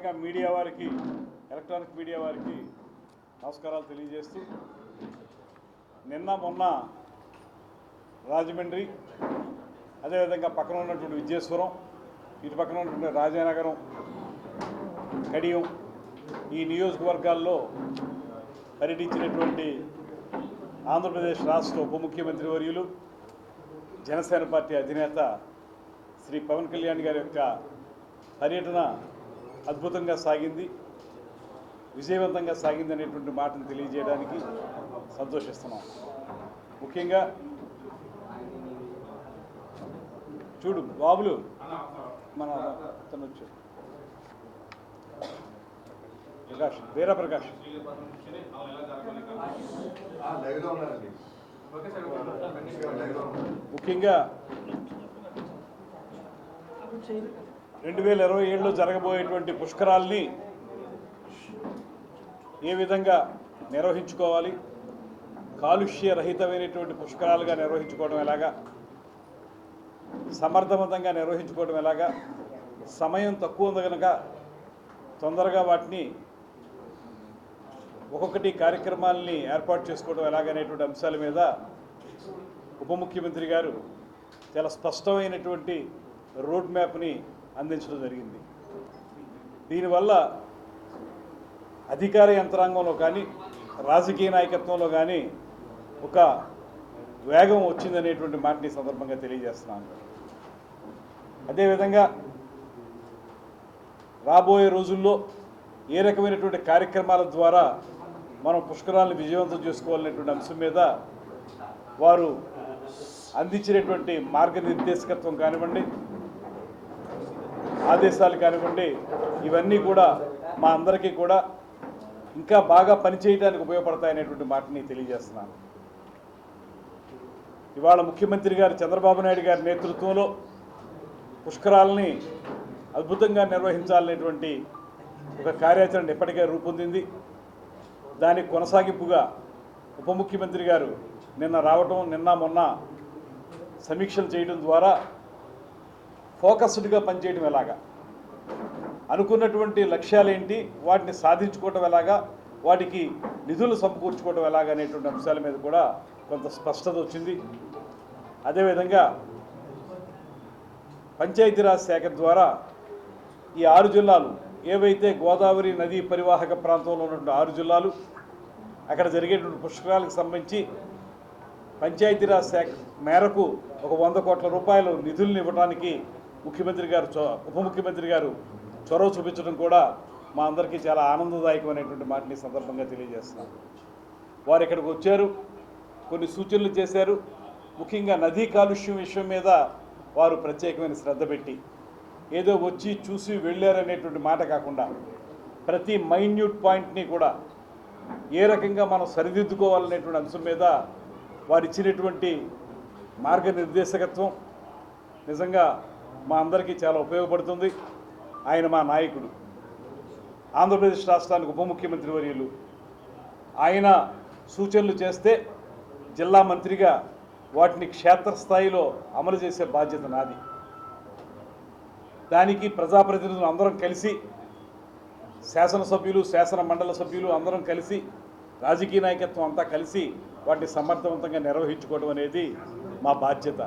ప్రధానంగా మీడియా వారికి, electronic media వారికి నమస్కారాలు తెలియజేస్తూ, నిన్న మొన్న రాజమండ్రి, అదేవిధంగా పక్కన ఉన్నటువంటి విజయేశ్వరం, ఇటు పక్కన ఉన్నటువంటి రాజానగరం, కడియం, ఈ నియోజకవర్గాల్లో పర్యటించినటువంటి ఆంధ్రప్రదేశ్ రాష్ట్ర ఉప ముఖ్యమంత్రి వర్యులు, జనసేన పార్టీ అధినేత శ్రీ పవన్ కళ్యాణ్ గారి యొక్క పర్యటన అద్భుతంగా సాగింది, విజయవంతంగా సాగింది అనేటువంటి మాటను తెలియజేయడానికి సంతోషిస్తున్నాం. ముఖ్యంగా చూడు బాబులు, మన తనొచ్చు ప్రకాష్, వీర ప్రకాష్, ముఖ్యంగా 2027లో జరగబోయేటువంటి పుష్కరాల్ని ఏ విధంగా నిర్వహించుకోవాలి, కాలుష్య రహితమైనటువంటి పుష్కరాలుగా నిర్వహించుకోవడం ఎలాగా, సమర్థవంతంగా నిర్వహించుకోవడం ఎలాగా, సమయం తక్కువ ఉంది కనుక తొందరగా వాటిని ఒక్కొక్కటి కార్యక్రమాలని ఏర్పాటు చేసుకోవడం ఎలాగనేటువంటి అంశాల మీద ఉప ముఖ్యమంత్రి గారు చాలా స్పష్టమైనటువంటి రోడ్ మ్యాప్ని అందించడం జరిగింది. దీనివల్ల అధికార యంత్రాంగంలో కానీ, రాజకీయ నాయకత్వంలో కానీ ఒక వేగం వచ్చిందనేటువంటి మాటని సందర్భంగా తెలియజేస్తున్నాను. అదేవిధంగా రాబోయే రోజుల్లో ఏ రకమైనటువంటి కార్యక్రమాల ద్వారా మనం పుష్కరాలను విజయవంతం చేసుకోవాలనేటువంటి అంశం మీద వారు అందించినటువంటి మార్గనిర్దేశకత్వం కానివ్వండి, ఆదేశాలు కానివ్వండి, ఇవన్నీ కూడా మా అందరికీ కూడా ఇంకా బాగా పనిచేయడానికి ఉపయోగపడతాయనేటువంటి మాటని తెలియజేస్తున్నాను. ఇవాళ ముఖ్యమంత్రి గారు చంద్రబాబు నాయుడు గారి నేతృత్వంలో పుష్కరాలని అద్భుతంగా నిర్వహించాలనేటువంటి ఒక కార్యాచరణ ఇప్పటికే రూపొందింది. దానికి కొనసాగింపుగా ఉప ముఖ్యమంత్రి గారు నిన్న రావటం, నిన్న మొన్న సమీక్షలు చేయడం ద్వారా ఫోకస్డ్గా పనిచేయడం ఎలాగా, అనుకున్నటువంటి లక్ష్యాలేంటి, వాటిని సాధించుకోవటం ఎలాగా, వాటికి నిధులు సమకూర్చుకోవడం ఎలాగా అనేటువంటి అంశాల మీద కూడా కొంత స్పష్టత వచ్చింది. అదేవిధంగా పంచాయతీరాజ్ శాఖ ద్వారా ఈ 6 జిల్లాలు ఏవైతే గోదావరి నదీ పరివాహక ప్రాంతంలో ఉన్నటువంటి 6 జిల్లాలు, అక్కడ జరిగేటువంటి పుష్కరాలకు సంబంధించి పంచాయతీరాజ్ శాఖ మేరకు ఒక 100 కోట్ల రూపాయలు నిధులను ఇవ్వడానికి ముఖ్యమంత్రి గారు, ఉప ముఖ్యమంత్రి గారు చొరవ చూపించడం కూడా మా అందరికీ చాలా ఆనందదాయకమైనటువంటి మాటని సందర్భంగా తెలియజేస్తున్నాం. వారు ఇక్కడికి వచ్చారు, కొన్ని సూచనలు చేశారు. ముఖ్యంగా నదీ కాలుష్యం విషయం మీద వారు ప్రత్యేకమైన శ్రద్ధ పెట్టి, ఏదో వచ్చి చూసి వెళ్ళారనేటువంటి మాట కాకుండా ప్రతి మైన్యూట్ పాయింట్ని కూడా ఏ రకంగా మనం సరిదిద్దుకోవాలనేటువంటి అంశం మీద వారు ఇచ్చినటువంటి మార్గనిర్దేశకత్వం నిజంగా మా అందరికీ చాలా ఉపయోగపడుతుంది. ఆయన మా నాయకుడు, ఆంధ్రప్రదేశ్ రాష్ట్రానికి ఉప ముఖ్యమంత్రి వర్యులు. ఆయన సూచనలు చేస్తే జిల్లా మంత్రిగా వాటిని క్షేత్రస్థాయిలో అమలు చేసే బాధ్యత నాది. దానికి ప్రజాప్రతినిధులు అందరం కలిసి, శాసనసభ్యులు, శాసన మండల సభ్యులు అందరం కలిసి, రాజకీయ నాయకత్వం అంతా కలిసి వాటిని సమర్థవంతంగా నిర్వహించుకోవడం అనేది మా బాధ్యత.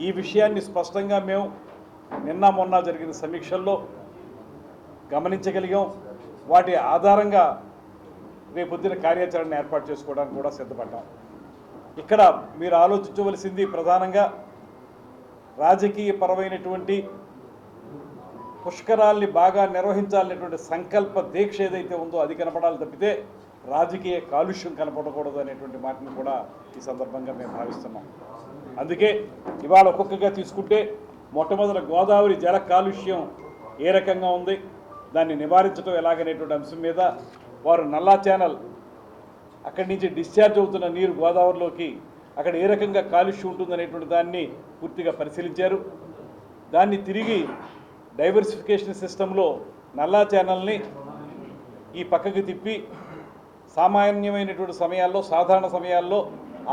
ఈ విషయాన్ని స్పష్టంగా మేము నిన్న మొన్న జరిగిన సమీక్షల్లో గమనించగలిగాం. వాటి ఆధారంగా రేపొద్దున కార్యాచరణ ఏర్పాటు చేసుకోవడానికి కూడా సిద్ధపడ్డాం. ఇక్కడ మీరు ఆలోచించవలసింది ప్రధానంగా రాజకీయ పరమైనటువంటి పుష్కరాల్ని బాగా నిర్వహించాలనేటువంటి సంకల్ప దీక్ష ఏదైతే ఉందో అది కనపడాలి తప్పితే రాజకీయ కాలుష్యం కనపడకూడదు అనేటువంటి మాటను కూడా ఈ సందర్భంగా మేము భావిస్తున్నాం. అందుకే ఇవాళ ఒక్కొక్కగా తీసుకుంటే మొట్టమొదటి గోదావరి జల కాలుష్యం ఏ రకంగా ఉంది, దాన్ని నివారించడం ఎలాగనేటువంటి అంశం మీద వారు నల్లా ఛానల్ అక్కడి నుంచి డిశ్చార్జ్ అవుతున్న నీరు గోదావరిలోకి అక్కడ ఏ రకంగా కాలుష్యం ఉంటుందనేటువంటి దాన్ని పూర్తిగా పరిశీలించారు. దాన్ని తిరిగి డైవర్సిఫికేషన్ సిస్టంలో నల్లా ఛానల్ని ఈ పక్కకి తిప్పి సామాన్యమైనటువంటి సమయాల్లో, సాధారణ సమయాల్లో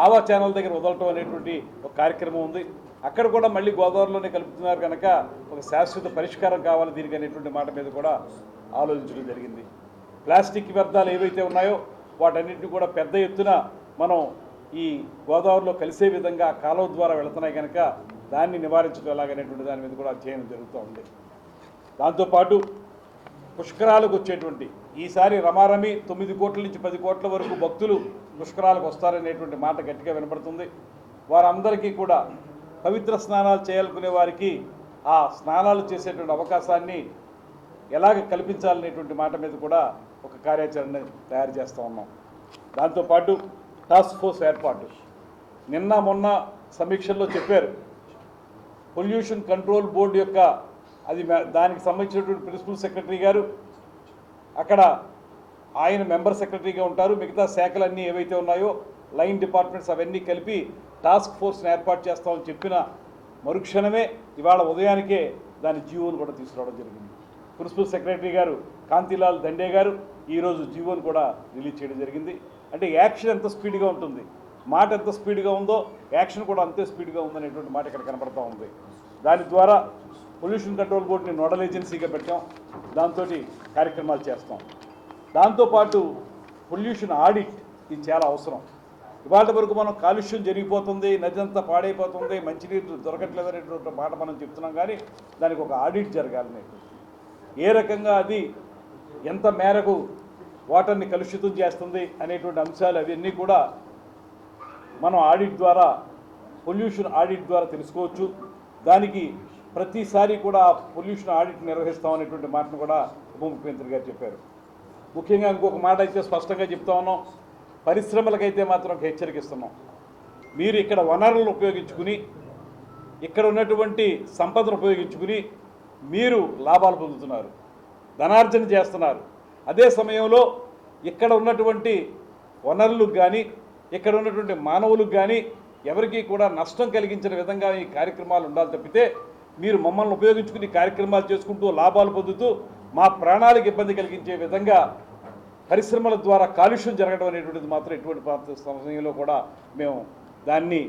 ఆవా ఛానల్ దగ్గర వదలటం అనేటువంటి ఒక కార్యక్రమం ఉంది. అక్కడ కూడా మళ్ళీ గోదావరిలోనే కలుపుతున్నారు కనుక ఒక శాశ్వత పరిష్కారం కావాలి దీనికి అనేటువంటి మాట మీద కూడా ఆలోచించడం జరిగింది. ప్లాస్టిక్ వ్యర్థాలు ఏవైతే ఉన్నాయో వాటన్నింటినీ కూడా పెద్ద ఎత్తున మనం ఈ గోదావరిలో కలిసే విధంగా కాలువ ద్వారా వెళుతున్నాయి కనుక దాన్ని నివారించడం ఎలాగనేటువంటి దాని మీద కూడా అధ్యయనం జరుగుతూ ఉంది. దాంతోపాటు పుష్కరాలకు వచ్చేటువంటి ఈసారి రమారమి 9 కోట్ల నుంచి 10 కోట్ల వరకు భక్తులు పుష్కరాలకు వస్తారనేటువంటి మాట గట్టిగా వినపడుతుంది. వారందరికీ కూడా పవిత్ర స్నానాలు చేయాలనుకునే వారికి ఆ స్నానాలు చేసేటువంటి అవకాశాన్ని ఎలాగ కల్పించాలనేటువంటి మాట మీద కూడా ఒక కార్యాచరణ తయారు చేస్తూ ఉన్నాం. దాంతోపాటు టాస్క్ ఫోర్స్ ఏర్పాటు నిన్న మొన్న సమీక్షల్లో చెప్పారు. పొల్యూషన్ కంట్రోల్ బోర్డు యొక్క అది దానికి సంబంధించినటువంటి ప్రిన్సిపల్ సెక్రటరీ గారు అక్కడ ఆయన మెంబర్ సెక్రటరీగా ఉంటారు. మిగతా శాఖలన్నీ ఏవైతే ఉన్నాయో లైన్ డిపార్ట్మెంట్స్ అవన్నీ కలిపి టాస్క్ ఫోర్స్ని ఏర్పాటు చేస్తామని చెప్పిన మరుక్షణమే ఇవాళ ఉదయానికే దాని జీవోను కూడా తీసుకురావడం జరిగింది. ప్రిన్సిపల్ సెక్రటరీ గారు కాంతిలాల్ దండే గారు ఈరోజు జీవోను కూడా రిలీజ్ చేయడం జరిగింది. అంటే యాక్షన్ ఎంత స్పీడ్గా ఉంటుంది, మాట ఎంత స్పీడ్గా ఉందో యాక్షన్ కూడా అంతే స్పీడ్గా ఉందనేటువంటి మాట ఇక్కడ కనపడుతూ ఉంది. దాని ద్వారా పొల్యూషన్ కంట్రోల్ బోర్డుని నోడల్ ఏజెన్సీగా పెట్టాం. దాంతో కార్యక్రమాలు చేస్తాం. దాంతోపాటు పొల్యూషన్ ఆడిట్ ఇది చాలా అవసరం. ఇవాళ వరకు మనం కాలుష్యం జరిగిపోతుంది, నది అంతా పాడైపోతుంది, మంచినీరు దొరకట్లేదు అనేటువంటి మాట మనం చెప్తున్నాం. కానీ దానికి ఒక ఆడిట్ జరగాలనేటువంటి ఏ రకంగా అది ఎంత మేరకు వాటర్ని కలుషితం చేస్తుంది అనేటువంటి అంశాలు అవన్నీ కూడా మనం ఆడిట్ ద్వారా పొల్యూషన్ ఆడిట్ ద్వారా తెలుసుకోవచ్చు. దానికి ప్రతిసారి కూడా పొల్యూషన్ ఆడిట్ నిర్వహిస్తామనేటువంటి మాటను కూడా ఉప ముఖ్యమంత్రి గారు చెప్పారు. ముఖ్యంగా ఇంకొక మాట అయితే స్పష్టంగా చెప్తా ఉన్నాం, పరిశ్రమలకైతే మాత్రం ఒక హెచ్చరిక ఇస్తున్నాం. మీరు ఇక్కడ వనరులను ఉపయోగించుకుని ఇక్కడ ఉన్నటువంటి సంపదను ఉపయోగించుకుని మీరు లాభాలు పొందుతున్నారు, ధనార్జన చేస్తున్నారు. అదే సమయంలో ఇక్కడ ఉన్నటువంటి వనరులకు కానీ ఇక్కడ ఉన్నటువంటి మానవులకు కానీ ఎవరికీ కూడా నష్టం కలిగించిన విధంగా ఈ కార్యక్రమాలు ఉండాలి తప్పితే మీరు మమ్మల్ని ఉపయోగించుకుని కార్యక్రమాలు చేసుకుంటూ లాభాలు పొందుతూ మా ప్రాణాలకు ఇబ్బంది కలిగించే విధంగా పరిశ్రమల ద్వారా కాలుష్యం జరగడం అనేటువంటిది మాత్రం ఎటువంటి సమయంలో కూడా మేము దాన్ని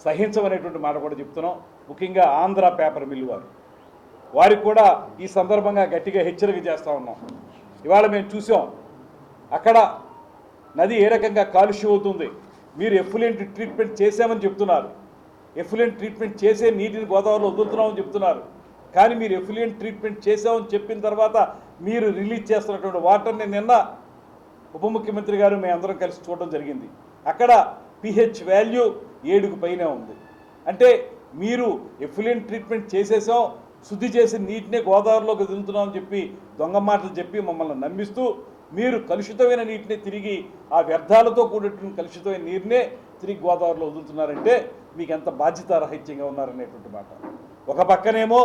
సహించమనేటువంటి మాట కూడా చెప్తున్నాం. ముఖ్యంగా ఆంధ్ర పేపర్ మిల్లు వారికి కూడా ఈ సందర్భంగా గట్టిగా హెచ్చరిక చేస్తూ ఉన్నాం. ఇవాళ మేము చూసాం అక్కడ నది ఏ రకంగా కాలుష్యం అవుతుంది. మీరు ఎఫ్లూయెంట్ ట్రీట్మెంట్ చేశామని చెప్తున్నారు, ఎఫ్లూయెంట్ ట్రీట్మెంట్ చేసే నీటిని గోదావరిలో వదులుతున్నామని చెప్తున్నారు. కానీ మీరు ఎఫ్లూయెంట్ ట్రీట్మెంట్ చేసామని చెప్పిన తర్వాత మీరు రిలీజ్ చేస్తున్నటువంటి వాటర్ని నిన్న ఉప ముఖ్యమంత్రి గారు మేము అందరం కలిసి చూడడం జరిగింది. అక్కడ pH వాల్యూ 7కు పైనే ఉంది. అంటే మీరు ఎఫ్లూయెంట్ ట్రీట్మెంట్ చేసేసాం, శుద్ధి చేసి నీటినే గోదావరిలోకి వదులుతున్నామని చెప్పి దొంగ మాటలు చెప్పి మమ్మల్ని నమ్మిస్తూ మీరు కలుషితమైన నీటిని తిరిగి ఆ వ్యర్థాలతో కూడినటువంటి కలుషితమైన నీరునే తిరిగి గోదావరిలో వదులుతున్నారంటే మీకు ఎంత బాధ్యతారహిత్యంగా ఉన్నారనేటువంటి మాట. ఒక పక్కనేమో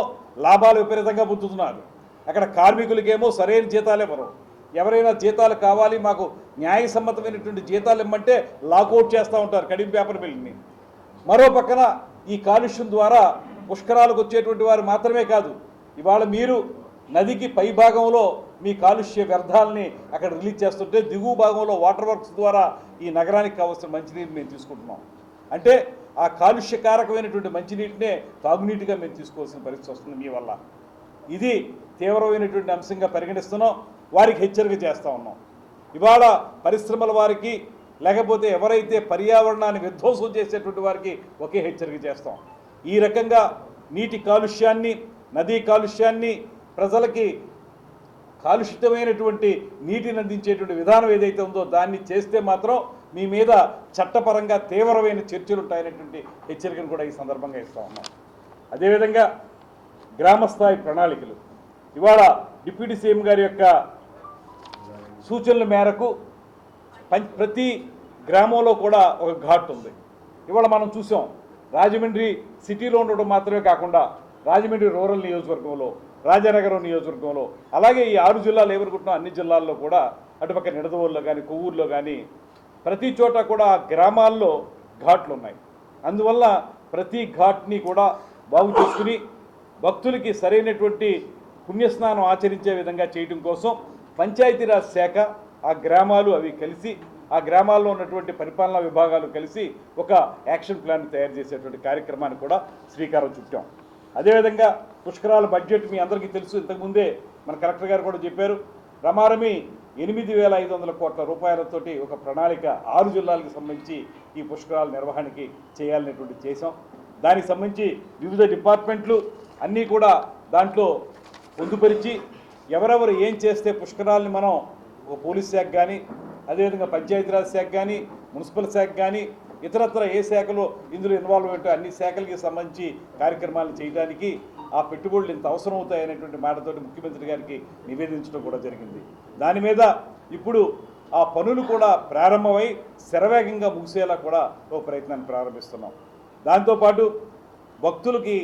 లాభాలు విపరీతంగా పొందుతున్నారు, అక్కడ కార్మికులకేమో సరైన జీతాలు ఇవ్వరు. ఎవరైనా జీతాలు కావాలి, మాకు న్యాయసమ్మతమైనటువంటి జీతాలు ఇమ్మంటే లాకౌట్ చేస్తూ ఉంటారు కడియం పేపర్ మిల్ని. మరో పక్కన ఈ కాలుష్యం ద్వారా పుష్కరాలకు వచ్చేటువంటి వారు మాత్రమే కాదు, ఇవాళ మీరు నదికి పై భాగంలో మీ కాలుష్య వ్యర్థాలని అక్కడ రిలీజ్ చేస్తుంటే దిగువ భాగంలో వాటర్ వర్క్స్ ద్వారా ఈ నగరానికి కావాల్సిన మంచినీరు మేము తీసుకుంటున్నాం. అంటే ఆ కాలుష్యకారకమైనటువంటి మంచినీటినే తాగునీటిగా మేము తీసుకోవాల్సిన పరిస్థితి వస్తుంది మీ వల్ల. ఇది తీవ్రమైనటువంటి అంశంగా పరిగణిస్తున్నాం. వారికి హెచ్చరిక చేస్తూ ఉన్నాం. ఇవాళ పరిశ్రమల వారికి లేకపోతే ఎవరైతే పర్యావరణాన్ని విధ్వంసం చేసేటువంటి వారికి ఒకే హెచ్చరిక చేస్తాం. ఈ రకంగా నీటి కాలుష్యాన్ని, నదీ కాలుష్యాన్ని, ప్రజలకి కాలుషితమైనటువంటి నీటిని అందించేటువంటి విధానం ఏదైతే ఉందో దాన్ని చేస్తే మాత్రం మీ మీద చట్టపరంగా తీవ్రమైన చర్చలు ఉంటాయనేటువంటి హెచ్చరికను కూడా ఈ సందర్భంగా ఇస్తూ ఉన్నాం. అదేవిధంగా గ్రామస్థాయి ప్రణాళికలు ఇవాళ డిప్యూటీ సీఎం గారి యొక్క సూచనల మేరకు ప్రతి గ్రామంలో కూడా ఒక ఘాట్ ఉంది. ఇవాళ మనం చూసాం రాజమండ్రి సిటీలో ఉండడం మాత్రమే కాకుండా రాజమండ్రి రూరల్ నియోజకవర్గంలో, రాజానగరం నియోజకవర్గంలో, అలాగే ఈ 6 జిల్లాలు ఏమనుకుంటున్నాం అన్ని జిల్లాల్లో కూడా అటుపక్క నిడదవోలులో కానీ కొవ్వూరులో కానీ ప్రతి చోట కూడా గ్రామాల్లో ఘాట్లు ఉన్నాయి. అందువల్ల ప్రతి ఘాట్ని కూడా బాగు చేసుకుని భక్తులకి సరైనటువంటి పుణ్యస్నానం ఆచరించే విధంగా చేయడం కోసం పంచాయతీరాజ్ శాఖ ఆ గ్రామాలు అవి కలిసి ఆ గ్రామాల్లో ఉన్నటువంటి పరిపాలనా విభాగాలు కలిసి ఒక యాక్షన్ ప్లాన్ తయారు చేసేటువంటి కార్యక్రమాన్ని కూడా శ్రీకారం చుట్టాం. అదేవిధంగా పుష్కరాల బడ్జెట్ మీ అందరికీ తెలుసు, ఇంతకుముందే మన కలెక్టర్ గారు కూడా చెప్పారు. రమారమి 8,500 కోట్ల రూపాయలతోటి ఒక ప్రణాళిక 6 జిల్లాలకు సంబంధించి ఈ పుష్కరాల నిర్వహణకి చేయాలనేటువంటి చేసాం. దానికి సంబంధించి వివిధ డిపార్ట్మెంట్లు అన్నీ కూడా దాంట్లో పొందుపరిచి ఎవరెవరు ఏం చేస్తే పుష్కరాలని మనం పోలీస్ శాఖ కానీ, అదేవిధంగా పంచాయతీరాజ్ శాఖ కానీ, మున్సిపల్ శాఖ కానీ, ఇతరత్ర ఏ శాఖలో ఇందులో ఇన్వాల్వ్మెంట్ అన్ని శాఖలకి సంబంధించి కార్యక్రమాలు చేయడానికి ఆ పెట్టుబడులు ఇంత అవసరం అవుతాయనేటువంటి మాటతోటి ముఖ్యమంత్రి గారికి నివేదించడం కూడా జరిగింది. దాని మీద ఇప్పుడు ఆ పనులు కూడా ప్రారంభమై శరవేగంగా ముగిసేలా కూడా ఓ ప్రయత్నాన్ని ప్రారంభిస్తున్నాం. దాంతోపాటు భక్తులకి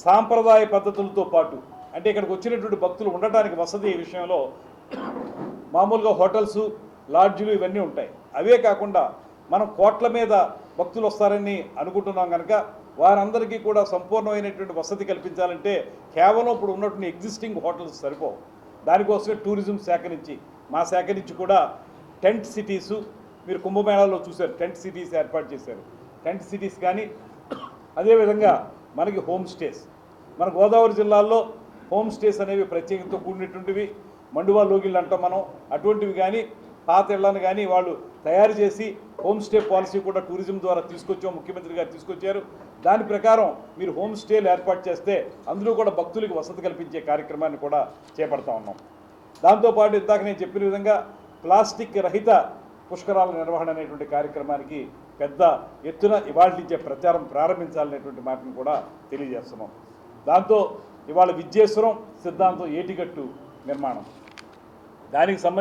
సాంప్రదాయ పద్ధతులతో పాటు, అంటే ఇక్కడికి వచ్చినటువంటి భక్తులు ఉండటానికి వసతి విషయంలో మామూలుగా హోటల్సు, లాడ్జీలు ఇవన్నీ ఉంటాయి. అవే కాకుండా మనం కోట్ల మీద భక్తులు వస్తారని అనుకుంటున్నాం కనుక వారందరికీ కూడా సంపూర్ణమైనటువంటి వసతి కల్పించాలంటే కేవలం ఇప్పుడు ఉన్నటువంటి ఎగ్జిస్టింగ్ హోటల్స్ సరిపోవు. దానికోసమే టూరిజం శాఖ నుంచి, మా శాఖ నుంచి కూడా టెంట్ సిటీసు, మీరు కుంభమేళాలో చూశారు, టెంట్ సిటీస్ ఏర్పాటు చేశారు. టెంట్ సిటీస్ కానీ, అదేవిధంగా మనకి హోమ్ స్టేస్, మన గోదావరి జిల్లాల్లో హోమ్ స్టేస్ అనేవి ప్రత్యేకతతో కూడినటువంటివి, మండువా లోగిళ్ళు అంటాం మనం, అటువంటివి కానీ పాత ఇళ్లను కానీ వాళ్ళు తయారు చేసి హోమ్ స్టే పాలసీ కూడా టూరిజం ద్వారా తీసుకొచ్చాం, ముఖ్యమంత్రి గారు తీసుకొచ్చారు. దాని ప్రకారం మీరు హోమ్ స్టేలు ఏర్పాటు చేస్తే అందులో కూడా భక్తులకు వసతి కల్పించే కార్యక్రమాన్ని కూడా చేపడతా ఉన్నాం. దాంతోపాటు ఇందాక నేను చెప్పిన విధంగా ప్లాస్టిక్ రహిత పుష్కరాల నిర్వహణ అనేటువంటి కార్యక్రమానికి పెద్ద ఎత్తున ఇవాళ నుంచే ప్రచారం ప్రారంభించాలనేటువంటి మాటను కూడా తెలియజేస్తున్నాం. దాంతో ఇవాళ విద్యేశ్వరం సిద్ధాంతం ఏటిగట్టు నిర్మాణం, దానికి సంబంధించి